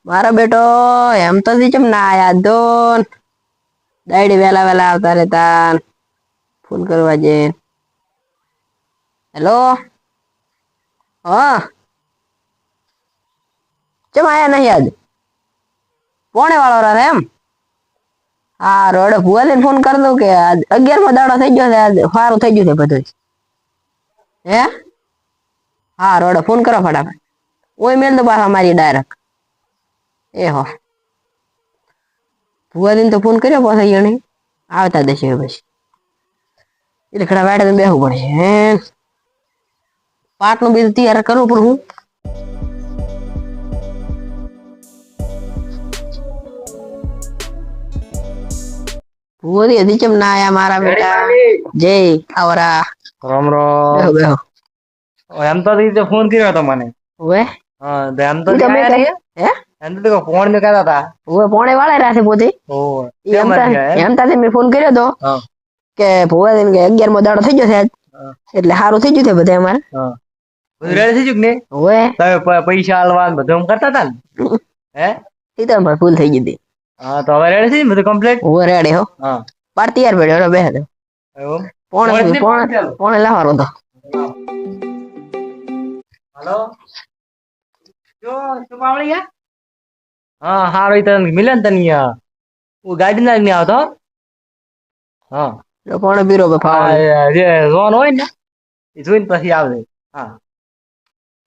મારો બેટો એમ તો ચમ ના આયા દોન દાડી વેલા વેલા આવતા રહેતા ફોન કરવા જે હેલો હા ચમ આયા નહીં આજ પોણે વાળો રહે એમ હા રોડે ભુવાને ફોન કરી દઉં કે 11મો દાડો થઈ ગયો છે આજ સારું થઈ ગયું છે બધું હે હા રોડે ફોન કરો ફટાફટ ઓય મેલ દો પાછા મારી ડાયરેક્ટ એ હો ભુવાદીને તો ફોન કર્યો પાછા એને આવતા દેશે પછી એટલે ઘણા વાડે બેહવું પડે હે પાટનું બીજું તૈયાર કરવું પણ હું ભુવાદી હજી ચમ ના આયા મારા બેટા જય આવરા રામ બેહો રામ. બેહો એમ તો રીતે ફોન કર્યો હતો મને. ઓવે હા એમ તો ઈ તમે આયા નહીં. હે એમ તો ફોન મેં કર્યા હતા. ઓવે પોણે વાળા રાતે પોતે ઓહ ઈ કેમ એમ ગયા એમ? એમ તાતે મેં ફોન કર્યો તો હા કે ભુવાદીને કે 11મો દાડો થઈ ગયો છે આજ હા એટલે સારું થઈ ગયું છે બધા અમારે હા. બધું રેડી થઈ ગયું કે નહીં? ઓવે તમે પૈસા આલવા ને બધું એમ કરતા હતા ને? હે? ઈ તો મારે ભૂલ થઈ ગઈ હતી હા તો હવે રેડી થઈ ગયું બધું કમ્પ્લીટ? ઓવે રેડી હો હા પાર તૈયાર પડ્યો બેહ દો એવું? પોણે પોણે સુધી ફોન પોણે ચાલુ. પોણે લાવવાનો તો હલો જો શું પાવળી ગયા? હા હારું ઈ તને મિલે ને તને અહીંયા. હું ગાડી ના નહીં આવતો. હા પોણે પીરો ફાવણી આ જે રોન હોય ને એ જોઈને પછી આવજે. હા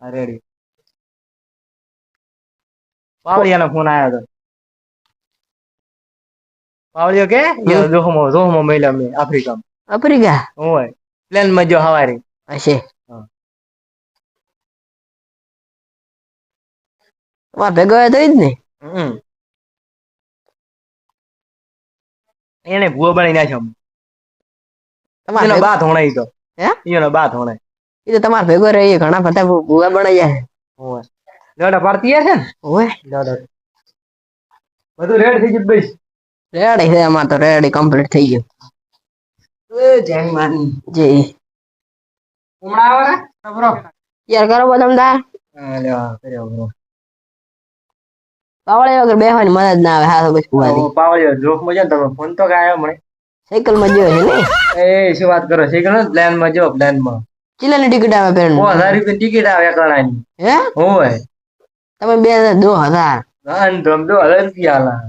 હા રેડી. પાવડિયાનો ફોન આવ્યો હતો. પાવડિયો કે જોહમાં મહિલા મેં આફ્રિકામાં. આફ્રિકા હોય પ્લેનમાં જો હવારે. હશે હા તમારે ભેગો હોય તો ઈ જ ને હમ એને ભૂવો બની નાખ્યો. તમારે એનો ભેગો બાત હોણે ઈ તો. હે એનો બાત હોણે. ઈ તો તમારે ભેગો રહી ઘણા બધા ભૂવા બણાઈ જાય હોય દોડા પાડતી છે ને. ઓવે દોડા બધું રેડ થઈ ગયું બસ. રેડી છે અમાર તો રેડી કમ્પ્લીટ થઈ ગયું એ જય માની. જી હમણાં આવે ને ખબરો. યાર કરો બો તમ તાર હા લ્યો કર્યો બરો. પાવળે વગર બેહવાની મજા જ ના આવે હા બસ ભુવાથી પાવડિયો જોખ મજા ને તમે ફોન તો કાયો મને. સાયકલ માં ગયો છે ને એ શું વાત કરો છે કે પ્લાન માં જો પ્લાન માં ચિલ્લાની ટિકિટ આવે પેન 5000 રૂપિયા ટિકિટ આવે એકલાની. હે હોય તમે 2000 હા તમ તો હલન કી આલા.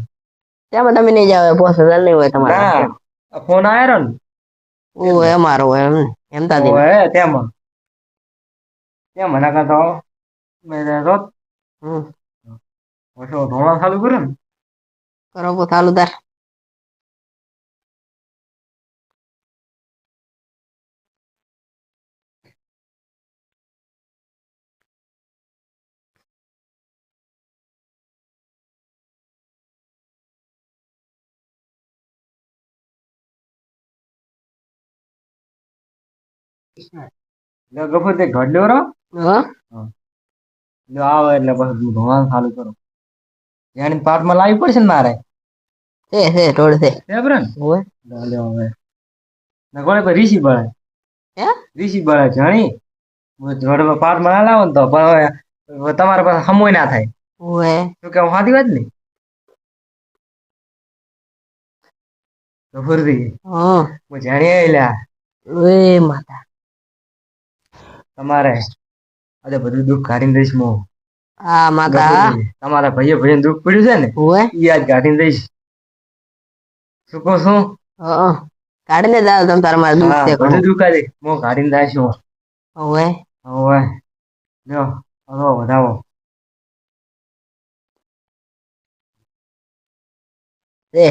તેમાં તમે નહીં જાવ 5000 નહીં હોય તમારા ના આ ફોન આયરો ને ઓ અમારો હોય એમ તાથી ઓય તેમાં તેમ મને કહો મેં રોત હમ ઓછો ધોળા ચાલુ કરે ને કરો કો ચાલુ તાર લો ગફુર તે ઘડલ્યો રો હા જો આવે એટલે પછી ધોળા ચાલુ કરો. જાણી પાર્ટમાં લાવવી પડશે ને મારે. છે રોડ છે બરાબર ને ઓય લ્યો હવે નકોડે પર રીસી બળે હે રીસી બળે જાણી જોડે પાર્ટ માં લાવો ને તો તમારા પાસે સમય ના થાય. ઓય શું કે સાચી વાત ને ગફુરજી હા હું જાણી આયલા ઓય માતા તમારે આજે બધું દુઃખ કાઢીને દઈશ હું. આ માતા ગફુરજી તમારા ભાઈએ દુઃખ પડ્યું છે ને ઓય ઈ આજ કાઢીને દઈશ. શું કહો છો? હા કાઢીને જાવ તમ તાર મારે દુઃખ હા છે બધું ઘણું દુઃખ આજે હું કાઢીને દઈશ હું. ઓય હવે લ્યો હલો વધાવો એ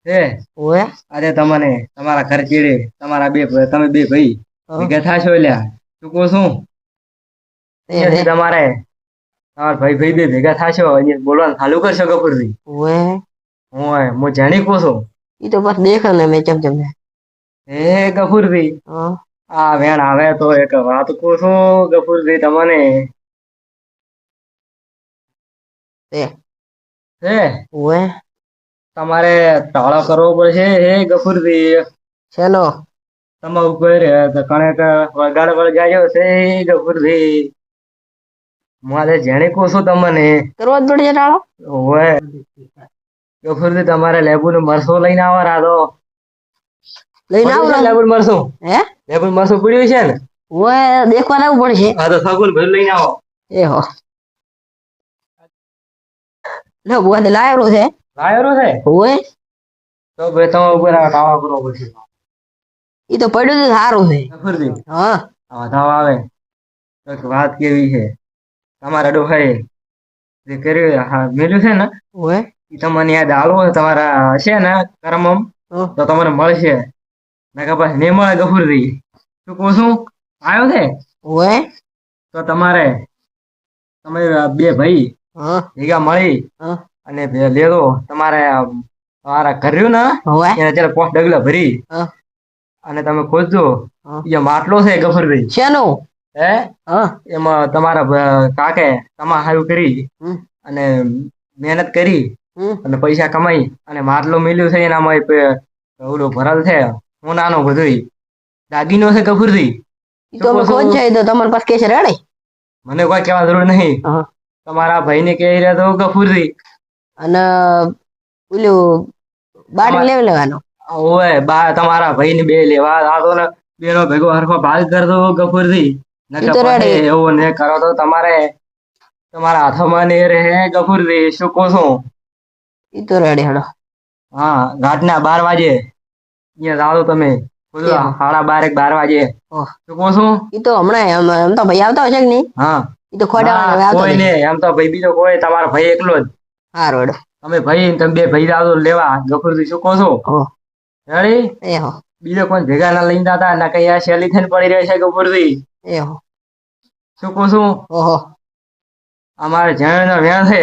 છે ઓય આજે તમને તમારા ઘર ચીડે તમારા તમે બે ભાઈ ભેગા થાશો લ્યા શું કહો છું અહીંયાથી તમારે તમારા ભાઈ ભાઈ બે ભેગા થાશો અહીંયા બોલવાનું ચાલુ કરશો ગફુરજી. ઓય હું હું જાણી કહું છું. ઈ તો બસ દેખે ને મેં ચમ હે ગફુરજી હા આ વેણ આવે તો એક વાત કહું છું ગફુરજી તમને એ હે ઓય તમારે ટાળો કરવો પડશે હે ગફુરજી. ચલો તમારા ઉપર કણેક વગાડ વળગાડ્યો છે ગફુરજી. મારે જેણે કહું છું તમને કરવો જ પડશે ટાળો. ઓવે ગફુરજી તમારે લેબુ નું મરસું લઈને આવો રાધો લઈને આવું લેબુ મરસું હે લેબુ મરસું પડ્યું છે ને ઓય દેખવા લાવવું પડશે. હા તો સગુન ભર લઈને આવો એ હો લો બુઆ લાયો છે. લાયરો છે ઓય તો ભાઈ તમે ઉપર ટાવા કરો પછી ઈ તો પડ્યું છે સારું છે. ગફુરજી હા હા ધાવ આવે તો વાત કેવી છે તમારા ડોહાએ જે કર્યું હા મેલ્યું છે ને ઓય ઈ તમને યાદ આલો તમારા હશે ને કરમમ તો તમને મળશે નકર પછી નહીં મળે ગફુરજી શું કહું છું આવ્યો છે ઓય તો તમારે તમે બે ભાઈ હા ભેગા મળી હા અને લેરો તમારે તમારા કર્યું ને ઓય એને અત્યારે 5 ડગલા ભરી હા અને તમે ખોદજો એ માટલો છે ગફુરભાઈ શેનો હે હા એમાં તમારા કાકે તમા હારું કરી અને મહેનત કરી અને પૈસા કમાઈ અને માટલો મેલ્યું છે એનામાં ઓલું ભરલ છે હું નાનો બધું દાગીનો છે ગફુરજી ઈ તો અમે ખોજ જાય તો તમારી પાસે કેસે રેડે મને કોઈ કહેવા જરૂર નહીં તમારા ભાઈને કહી રહ્યા તો ગફુરજી અને પેલું બાડી લેવી લેવાનો ઓય બા તમારા ભાઈને બે લેવા આ તો ને બેનો ભેગો હરખો ભાગ કર દો ગફુરજી નકર પછી એવું ને કરો તો તમારે તમારા હાથમાં ને રહે ગફુરજી શું કહો છો ઈ તો રેડી હેડો હા રાતના 12 વાગે અહીંયા જાઓ તમે 12:30 વાગે શું કહો છો ઈ તો હમણાં એમ તો ભાઈ આવતા હશે કે નહીં હા ઈ તો ખોડા કોઈ ને એમ તો ભાઈ બીજો કોઈ તમારો ભાઈ એકલો જ હારો હેડો તમે ભાઈ તમે બે ભાઈ જાઓ લેવા ગફુરજી શું કહો છો રેડી એ હો બીજો કોઈ ભેગા ના લઈને જતા ના કઈ આ શેલી થઈને પડી રહે છે ગફુરજી એ હો શું કહું છું ઓહો અમારે જણ નો વેણ છે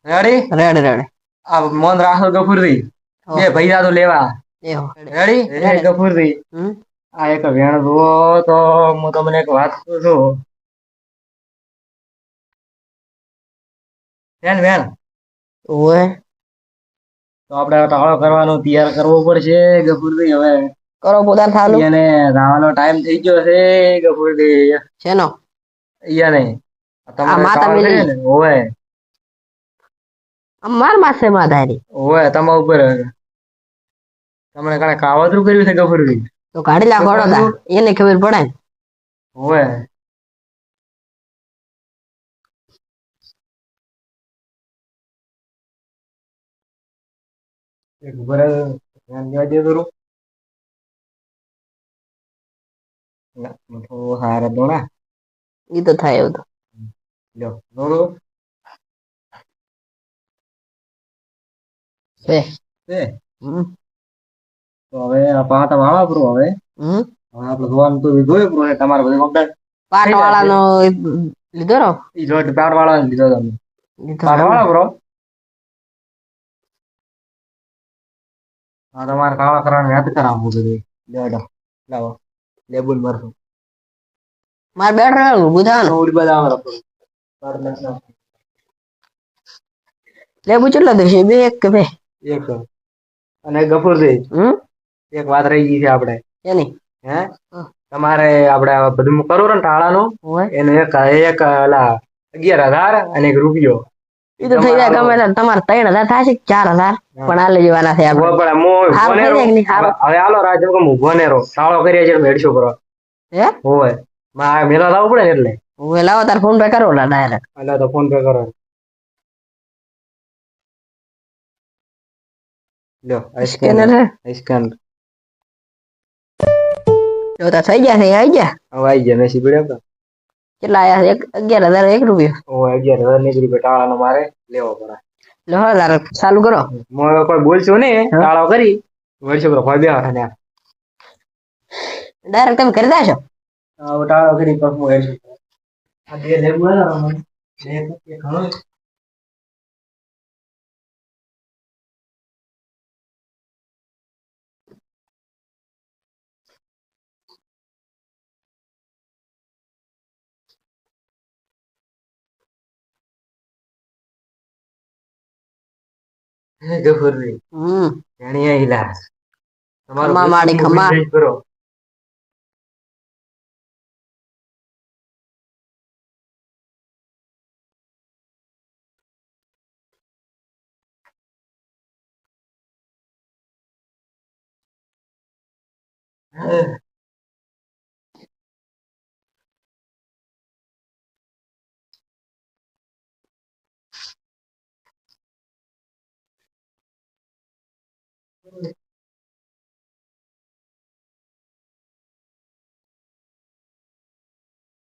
રેડી રેડી રેડી આ મોન રાખો ગફુરજી બે ભાઈ જાતો લેવા એ હો રેડી ગફુરજી આ એક વેણ જુઓ તો હું તમને એક વાત કહું છું વેણ ઓય તો આપણે ટાળો કરવાનો તૈયાર કરવો પડશે ગફુરજી હવે કરો પોતાને થાલું એને રાવાનો ટાઈમ થઈ ગયો છે ગફુરજી શેનો અહીંયા નહીં આ માતા મેલી ને ઓય માર માસે માધારી ઓય તમારા ઉપર તમને કાણે કાવતરું કર્યું છે ગફુરજી તો કાઢી લા ખોડો તા એને ખબર પડે ને ઓય એક ઉપર ધ્યાન દેવા દે થોડું તો હારા દોણા ઈ તો થાય એવું તો લ્યો દોડો છે તો હવે આ પાટા વાળા પ્રો હવે હવે આપણે જોવાનું તો જોયું પ્રો તમારે બધું કમ્પ્લીટ પાટ વાળાનો લીધો રો ઈ જો પાટ વાળા લીધો તમે પાટ વાળા પ્રો હા તમારે કાળા કરવાનું યાદ કરાવવું બધું લેડો લાવો લેબુલ મરશું માર બેઠ રહ્યો બુધાનો ઓડી બધા આવરા લેબુ કેટલો દેશે બે એક કે બે એક અને ગફુરજી એક વાત રહી ગઈ છે આપણે એની હે તમારે આપણે બધું કરો ને ટાળાનું એનો એક ઓલા 11,000 અને 1 રૂપિયો ઈ તો થઈ જાય ગમે તમારે 3,000 થાય છે 4,000 પણ આ લઈ જવાના છે આપણે હવે આલો રાજ કે હું ભોને રો ટાળો કરીએ છે મેડશો કરો હે હોય માં મેલા લાવવું પડે એટલે હું લાવો તાર ફોન પે કરો લા ડાયરેક્ટ એટલે તો ફોન પે કરો લ્યો સ્કેનર હે સ્કેન જો તા થઈ ગયા છે આવી ગયા હવે આવી ગયા મેસી પડ્યા કેટલા આયા 11,000 1 રૂપિયો ઓ 11,000 1 રૂપિયો ટાળાનો મારે લેવો પડે લો તાર ચાલુ કરો મોય કોઈ બોલશો ને ટાળો કરી વર્ષો પર ભાઈ બે હાથે ડાયરેક્ટ તમે કરી દેશો ટાળો કરી પછી હું હેડ આ બે લેવું ના મને એક ઘણો ગફુરજી જાણી આઈલા તમારો માડી ખમા કરો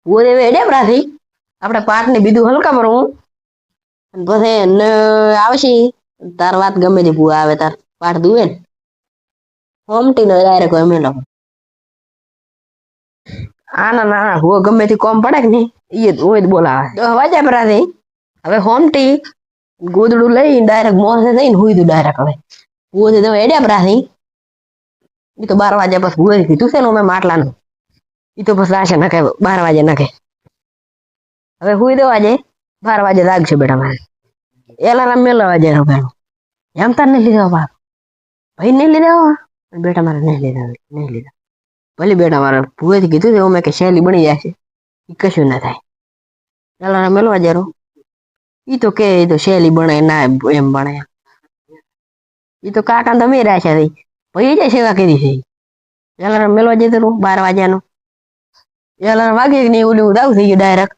પૂરે વેડ્યા પ્રાથી આપણે પાઠ ને બીજું હલકા ભરવું અને પછી આવશે તાર વાત ગમે તે ભૂવા આવે તાર પાઠ દુવે ને હોમટી નો ડાયરેક્ટ હોય મેલો આના નાના ભૂવો ગમે તે કોમ પડે કે નહીં એ જ હોય જ બોલાવે 10 વાગ્યા પ્રાથી હવે હોમટી ગોદડું લઈ ડાયરેક્ટ મોસે જઈને હુઈ દઉં ડાયરેક્ટ હવે ભૂવો તો વેડ્યા પ્રાથી એ તો 12 વાગ્યા પછી ભૂવે કીધું છે ને મેં માટલાનું એ તો પછી રાશે નાખે 12 વાગે નાખે હવે હુઈ દેવા આજે 12 વાગે લાગશે બેટા મારે એલારામ મેળવા જાય પેલું એમ તાર નહીં લીધા બાપ ભાઈ નહીં લીધા બેટા મારે નહીં લીધા ભલે બેટા મારે ભૂવેથી કીધું છે મેં કે શૈલી બની જશે એ કશું ના થાય એલારામ મેળવા જાય એ તો કે એ તો શૈલી બને ના એમ બને એ તો કાકા તમે રાખ્યા થઈ ભાઈ જાય સેવા કરી છે એલારામ મેળવા જતો 12 વાગ્યાનું એલારામ વાગે કે નહીં ઓલું દાવ થઈ ગયું ડાયરેક્ટ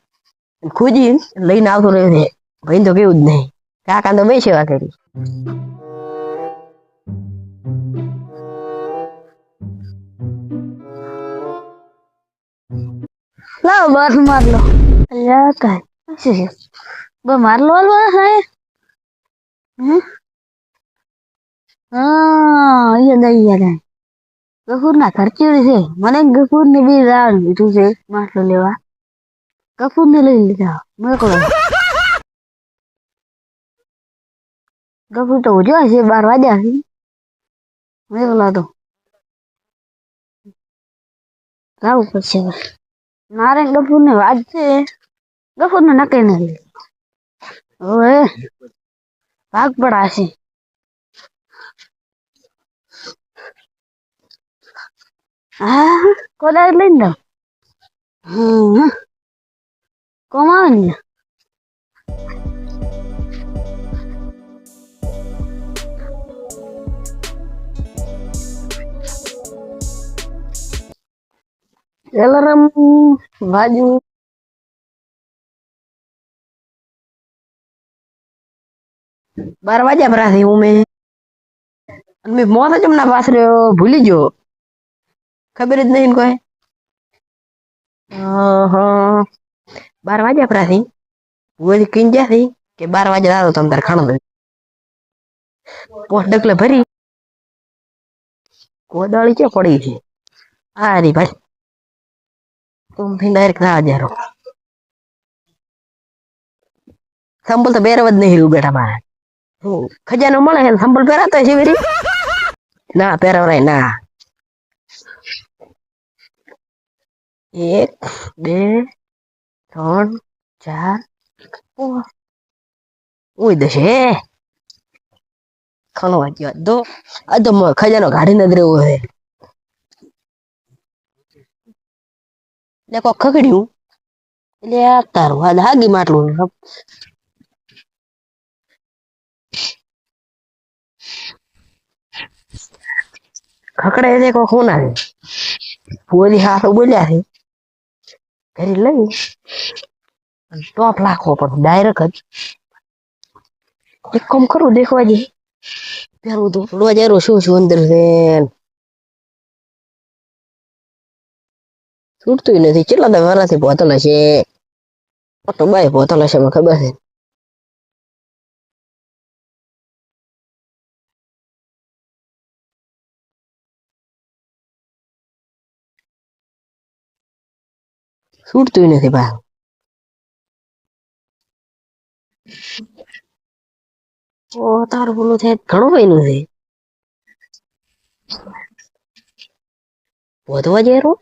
ખોજી લઈને આવતો રહ્યો છે ભાઈ તો કેવું જ નહીં કાકા તો બે સેવા કરી લાવ બસ માર લો અલ્યા કાય માર લો સાહેબ હા યાદ આવી ગફૂર ના ખર્ચી છે મને ગફૂર ને બી રાડ લીધું છે માટલો લેવા ગફૂર ને લઈ લીધા મોકલો ગફૂર તો ઉજો છે 12 વાગ્યા છે મોકલા તો લાવું પડશે મારે ગફૂર ને વાત છે ગફૂર ને નકે નથી હવે ભાગ પડાશે હા કોદાળ લઈને દઉં કોમ આવે ને એલારામ બાજુ 12 વાગ્યા ભરાથી હું મેં મોત જ હમણાં પાછળ ભૂલી ગયો ખબર જ નહીં કોઈ 12 વાગ્યા ભરાથી ભૂવેથી કીન જ્યાથી કે 12 વાગે દાદો તમે તાર ખાણો દઈ પોસ્ટ ડકલે ભરી કોદાળી છે પડી છે આ રી ભાઈ તું ડાયરેક્ટ ના જારો સંબલ તો બેરવ જ નહીં રહ્યું બેટા મારે ખજાનો મળે છે સંબલ પહેરાતો છે વેરી ના પહેરવરાય ના 1 2 3 4 5 ઓય દશે ખાનો વાગ્યો દો આ તો ખજાનો કાઢીને જ રહેવો છે દેખો ખકડ્યું એટલે આ તારું આ હાગી માટલું ખકડે છે કોઈ ખૂના છે પૂરી હાથો બોલ્યા છે ઘરે લઈ ટોપ લાખવો પણ ડાયરેક્ટ જ એક કામ કરું દેખવા જઈ પેલું તો રોજારો શું અંદર છે છૂટતું નથી કેટલા તો વરાથી પોતલ હશે ઓટો બાય પોતલ હશે મને ખબર છે છૂટતું નથી બા ઓ તારું બોલું થાય ઘણું પૈનું છે વધવા જેરો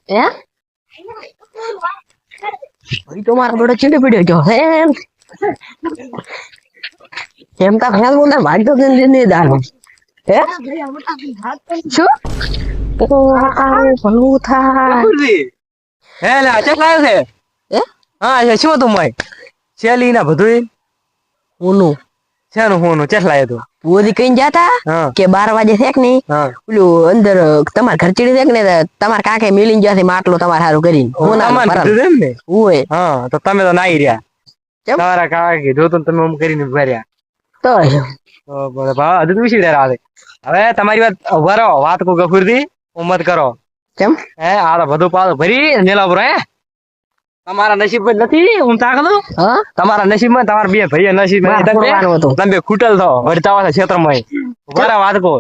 હે ભાઈ તો મારા બેડો ચીડી પડ્યો જો હે એમ તા ફેલ બોલે ભાગ તો ને દાલ હે શું તો ભલું થાય હે લે ચેક લાવ્યો છે હે હા શું તું મય શેલી ના બધું ઓનું શેનું હોનું ચેક લાવ્યો તું ભુવાજી કઈ જાતા હા કે 12 વાગે છે કે નહીં હા પેલું અંદર તમારે ઘર ચીડી છે કે ને તમારા કાકે મિલી ગયા છે માટલો તમારે સારું કરીને તમારે કીધું એમ ને હોય હા તો તમે તો નાઈ રહ્યા કેમ? તમારા કાકા કીધું તો તમે આમ કરીને ઉભા રહ્યા તો તો ભાવ હજુ તું શીડે રાતે હવે તમારી વાત ઉભા રહો વાત કો ગફુર થી ઉમત કરો કેમ હે આ તો બધું પાછું ભરી મેલા ઉપર હે તમારા નસીબ જ નથી હું તાક દઉં હા તમારા નસીબમાં તમારા બે ભાઈ નસીબ માર ફોડવાનું હતું. તમે બે ખૂટલ થો વળતાવા છો ક્ષેત્રમાં ઉભા વાત કો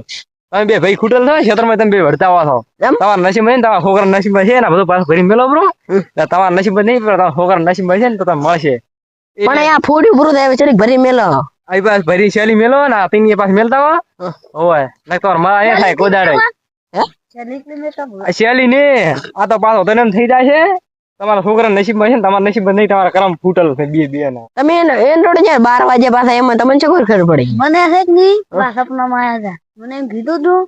તમે બે ભાઈ ખૂટલ થો ક્ષેત્રમાં તમે બે વળતાવા છો એમ? તમારા નસીબ માં તમારા છોકરા નસીબ છે ને બધું પાછું ભરી મેલો બ્રો તમારા નસીબ નહીં પણ તમારા છોકરા નસીબ છે ને તો તમે મળશે પણ અહીંયા ફોડ્યું પૂરું થાય ચડી ભરી મેલો आई पास भरी शैली मेलो ना तीन के पास मिलता हो ओए नहीं तो मां आया થાય કોદાડે શૈલી ને આ તો પાછો તને થઈ જાય છે તમારા છોકરા નસીબમાં છે ને તમારા નસીબમાં નહીં તમારા કરમ ફૂટલ છે બે ના તમે એન રોડ છે 12 વાગે પાછા એમાં તમને શું ખબર પડી મને છે કે નહીં સપનામાં આવ્યા હતા મને એમ કીધું તું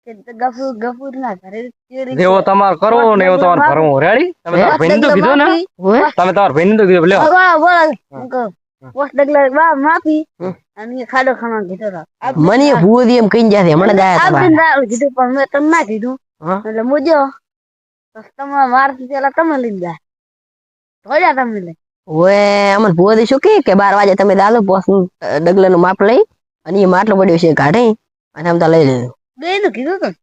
કે ગફુર ના ઘરે ચોરી જેવો તમાર કરો ને એવો તમાર ભરવું રેડી તમે તમારા ભાઈને તો કીધું ને હોય તમે તમારા ભાઈને તો કીધું લ્યો પોસ ડગલા બા માફી અને ખાડો ખાવા કીધો મને ભૂદી એમ કઈ જાય મને જાય તમારે કીધું પણ મેં તમને ના કીધું હા? એટલે મુજો તમે મારથી પેલા તમે લઈને જાય થોડા તમે લઈ ઓએ અમર ભૂદી શું કે 12 વાગે તમે દાદો પોસ ડગલાનું માપ લઈ અને એ માટલો પડ્યો છે કાઢી અને આમ તો લઈ લીધું બે નું કીધું તું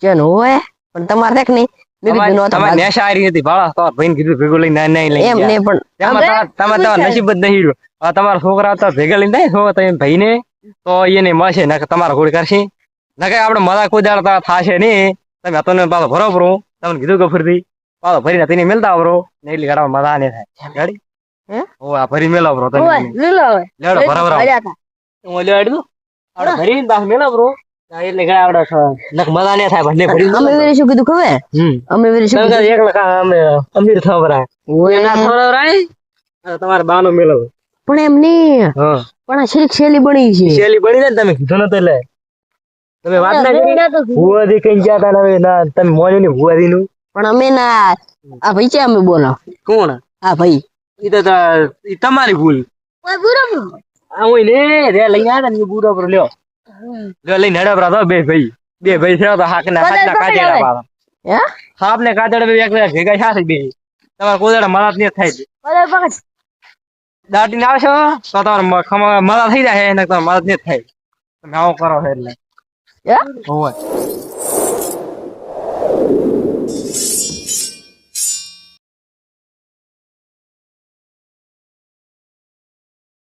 ચેન હોય પણ તમારે દેખ નહીં મેં કીધું નહોતા તમારે નેશારી હતી ભાળા તમારા ભાઈને કીધું ભેગું લઈને ના લઈ એમ ને પણ તમે તમારા નસીબ જ નહીં રહ્યું આ તમારા છોકરા તો ભેગા લઈને જાય છો તમે ભાઈને તો એને મળશે ને તમારા ગોળ કરશે ને કે આપણે મજા કોઈ દાડતા થાશે નહીં તમે હતો ને પાછો ભરો ભરો તમને કીધું ગફરથી પાછો ભરીને તેને મેલતા ભરો ને એટલી ગાડા મજા નહીં થાય ગાડી હે? ઓ આ ભરી મેલો ભરો તમે ઓય લીલો હવે લેડો બરાબર હું લેડ દઉં આપણે ભરીને પાછો મેલો ભરો એટલે ગાડા આપણે નક મજા નહીં થાય ભલે ભરી અમે વેરી શું કીધું ખબર અમે વેરી શું કીધું? એકલા અમે અમીર થવરાય ઓએ ના થવરાય તમારે બાનો મેલો પણ એમ નહીં હા પણ આ શેરી શેલી બની છે શૈલી બની ને તમે કીધું નતો એટલે તમે વાત ના કરી ભુવાજી કઈ ગયા તા હવે ના તમે મોજો ને ભુવાજી નું પણ અમે ના આ ભાઈ છે અમે બોલો કોણ આ ભાઈ ઈ તો ઈ તમારી ભૂલ ઓય બુરો આ હોય ને રે લઈ આવ્યા ને બુરો પર લ્યો લ્યો લઈને હેડા પર બે ભાઈ છે તો હાક ના કાચેડા પાવા હે હાપ ને કાચેડા બે એક ભેગા સાથે બે તમારે કોદાડા મરાત ને થાય ઓય પકડ દાટી ને આવશો તો તમારે મરા થઈ જાય ને તમારે મરાત ને થાય તમે આવો કરો એટલે હે હોય